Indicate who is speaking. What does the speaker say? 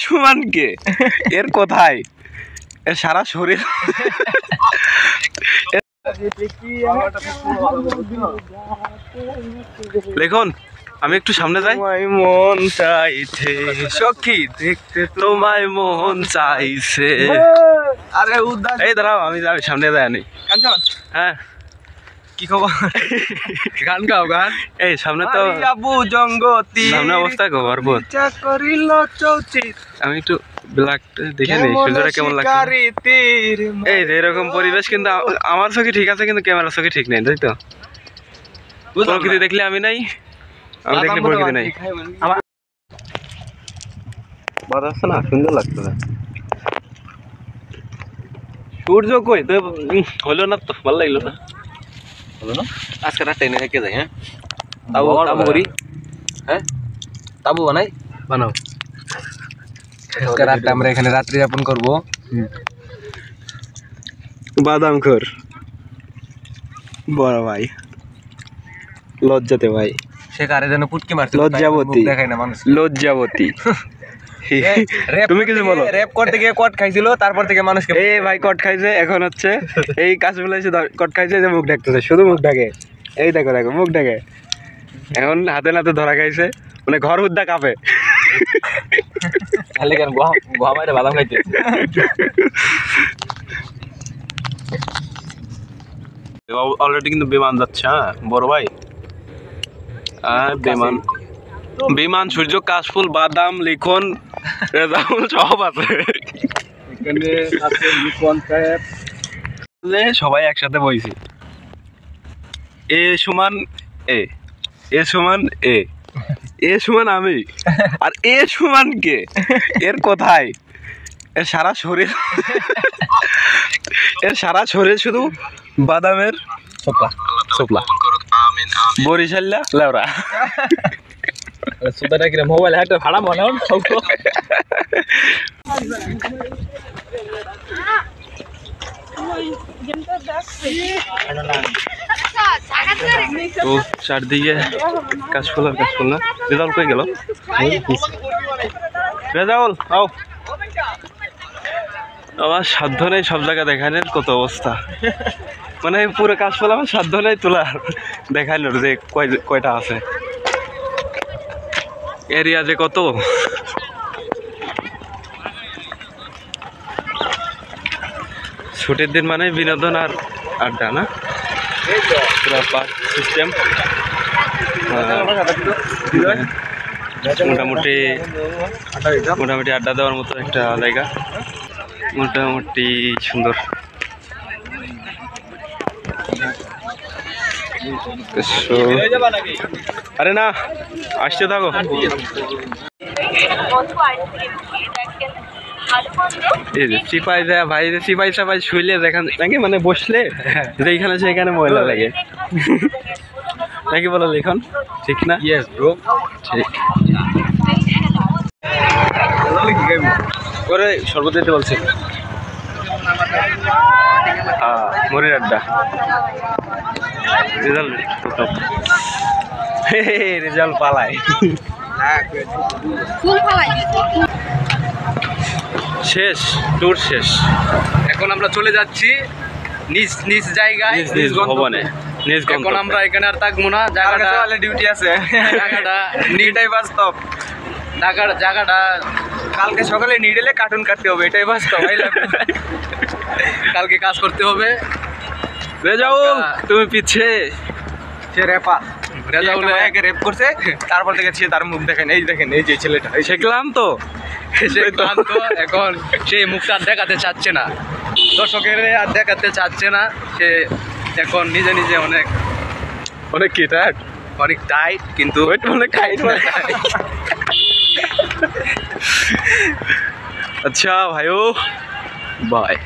Speaker 1: সমান কে এর কোথায় এর সারা শরীর লিখুন আমি একটু সামনে যাই মন চাইছে সখী দেখতে তোমায় মন চাইছে আরে এই দাঁড়াও আমি সামনে যাই নি হ্যাঁ কি খবর গান গাও গান এই সামনে তো আবু জঙ্গতি সামনে অবস্থা খবর বল করিল চৌচিত আমি একটু ব্ল্যাক দেখে নেই সূর্যটা কেমন লাগছে এই যে এরকম পরিবেশ কিন্তু আমার চোখে ঠিক আছে কিন্তু ক্যামেরার চোখে ঠিক নেই তাই তো প্রকৃতি দেখলে আমি নাই আমি দেখলে প্রকৃতি নাই আমার বাদ আছে না সুন্দর লাগতো না সূর্য কই তো হলো না তো ভালো লাগলো না হলো না আজকে রাত টেনে থেকে যাই হ্যাঁ তাবু তাবু করি হ্যাঁ তাবু বানাই বানাও আজকে রাতে আমরা এখানে রাত্রি যাপন করব বাদাম খোর বড় ভাই লজ্জাতে ভাই সে কারে যেন পুটকি মারছে লজ্জাবতী দেখাই না মানুষ লজ্জাবতী তুমি কিছু বলো র‍্যাপ করতে গিয়ে কট খাইছিল তারপর থেকে মানুষকে এই ভাই কট খাইছে এখন হচ্ছে এই কাশফুল এসে কট খাইছে যে মুখ ঢাকতেছে শুধু মুখ ঢাকে এই দেখো দেখো মুখ ঢাকে এখন হাতে নাতে ধরা খাইছে মানে ঘর উদ্দা কাঁপে খালি কেন গোয়া মাইরে বাদাম খাইতে অলরেডি কিন্তু বিমান যাচ্ছে হ্যাঁ বড় ভাই বিমান বিমান সূর্য কাশফুল বাদাম লিখন রেজাউল সব আছে এখানে আছে লিখন সাহেব সবাই একসাথে বইছি এ সমান এ এ সমান এ এ সমান আমি আর এ সমান কে এর কোথায় এর সারা শরীর এর সারা শরীর শুধু বাদামের সোপলা সোপলা বরিশাল্লা লেওরা সুদাটা কিরে মোবাইল হাতে ভাড়া মনে হন তো চারদিকে কাশফুল আর কাশফুল না রেজাউল কই গেল রেজাউল আও আমার সাধ্য নেই সব জায়গা দেখানোর কত অবস্থা মানে পুরো কাশফুল আমার সাধ্য নেই তোলার দেখানোর যে কয়টা আছে এরিয়া যে কত ছুটির দিন মানে বিনোদন আর আড্ডা না পুরো পার্ক সিস্টেম মোটামুটি মোটামুটি আড্ডা দেওয়ার মতো একটা জায়গা মোটামুটি সুন্দর আরে না আসতে থাকো চিপাই যায় ভাই চিপাই চাপাই শুইলে যেখানে নাকি মানে বসলে যেখানে সেখানে ময়লা লাগে নাকি বলো লিখন ঠিক না ইয়েস ব্রো ঠিক করে শরবত দিতে বলছি হ্যাঁ মরির আড্ডা রেজাল্ট রেজাল্ট পালায় শেষ ট্যুর শেষ এখন আমরা চলে যাচ্ছি নিজ নিজ জায়গায় নিজ ভবনে এখন আমরা এখানে আর থাকবো না জায়গাটা ডিউটি আছে জায়গাটা নিটাই বাস্তব জায়গাটা কালকে সকালে নিয়ে এলে কার্টুন কাটতে হবে এটাই বাস্তব কালকে কাজ করতে হবে রেজাউল তুমি পিছে সে রেপা রেজাউল একে রেপ করছে তারপর থেকে সে তার মুখ দেখেন এই যে ছেলেটা সে ক্লান্ত সে ক্লান্ত এখন সে মুখটা আর দেখাতে চাচ্ছে না দর্শকের আর দেখাতে চাচ্ছে না সে এখন নিজে নিজে অনেক অনেক কি টাইট অনেক টাইট কিন্তু অনেক টাইট अच्छा भाइयों बाय।